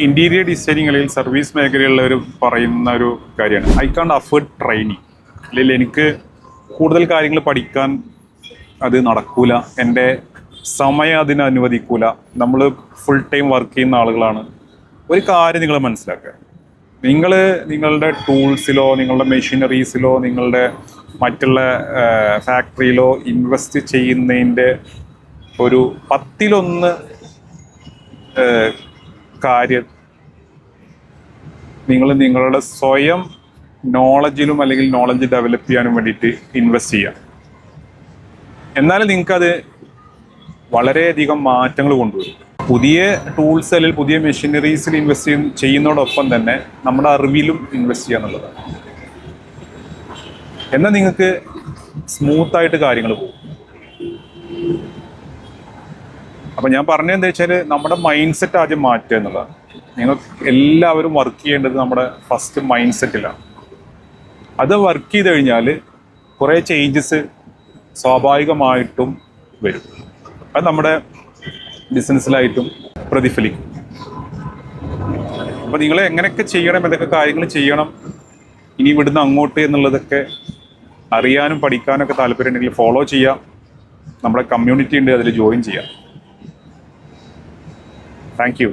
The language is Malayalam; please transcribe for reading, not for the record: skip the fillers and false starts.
ഇന്റീരിയർ ഡിസൈനിങ് അല്ലെങ്കിൽ സർവീസ് മേഖലയുള്ളവർ പറയുന്ന ഒരു കാര്യമാണ് ഐ കാണ്ട് അഫോർഡ് ട്രെയിനിങ്. അല്ലെങ്കിൽ എനിക്ക് കൂടുതൽ കാര്യങ്ങൾ പഠിക്കാൻ അത് നടക്കൂല, എൻ്റെ സമയം അതിന് അനുവദിക്കൂല. നമ്മൾ ഫുൾ ടൈം വർക്ക് ചെയ്യുന്ന ആളുകളാണ്. ഒരു കാര്യം നിങ്ങൾ മനസ്സിലാക്കുക, നിങ്ങൾ നിങ്ങളുടെ ടൂൾസിലോ നിങ്ങളുടെ മെഷീനറീസിലോ നിങ്ങളുടെ മറ്റുള്ള ഫാക്ടറിയിലോ ഇൻവെസ്റ്റ് ചെയ്യുന്നതിൻ്റെ ഒരു 10-1 കാര്യം നിങ്ങൾ നിങ്ങളുടെ സ്വയം നോളജിലും അല്ലെങ്കിൽ നോളജ് ഡെവലപ്പ് ചെയ്യാനും വേണ്ടിയിട്ട് ഇൻവെസ്റ്റ് ചെയ്യുക. എന്നാലും നിങ്ങൾക്കത് വളരെയധികം മാറ്റങ്ങൾ കൊണ്ടുവരും. പുതിയ ടൂൾസ് അല്ലെങ്കിൽ പുതിയ മെഷീനറീസിൽ ഇൻവെസ്റ്റ് ചെയ്യുന്നതോടൊപ്പം തന്നെ നമ്മുടെ അറിവിലും ഇൻവെസ്റ്റ് ചെയ്യുക എന്നുള്ളതാണ്. എന്നാൽ നിങ്ങൾക്ക് സ്മൂത്തായിട്ട് കാര്യങ്ങൾ പോകും. അപ്പം ഞാൻ പറഞ്ഞത് എന്താ വെച്ചാൽ നമ്മുടെ മൈൻഡ് സെറ്റ് ആദ്യം മാറ്റുക എന്നുള്ളതാണ്. നിങ്ങൾ എല്ലാവരും വർക്ക് ചെയ്യേണ്ടത് നമ്മുടെ ഫസ്റ്റ് മൈൻഡ് സെറ്റിലാണ്. അത് വർക്ക് ചെയ്ത് കഴിഞ്ഞാൽ കുറേ ചേഞ്ചസ് സ്വാഭാവികമായിട്ടും വരും. അത് നമ്മുടെ ബിസിനസ്സിലായിട്ടും പ്രതിഫലിക്കും. അപ്പോൾ നിങ്ങൾ എങ്ങനെയൊക്കെ ചെയ്യണം, എന്തൊക്കെ കാര്യങ്ങൾ ചെയ്യണം, ഇനി ഇവിടുന്ന് അങ്ങോട്ട് എന്നുള്ളതൊക്കെ അറിയാനും പഠിക്കാനൊക്കെ താല്പര്യം ഉണ്ടെങ്കിൽ ഫോളോ ചെയ്യാം. നമ്മുടെ കമ്മ്യൂണിറ്റി ഉണ്ട്, അതിൽ ജോയിൻ ചെയ്യാം. Thank you.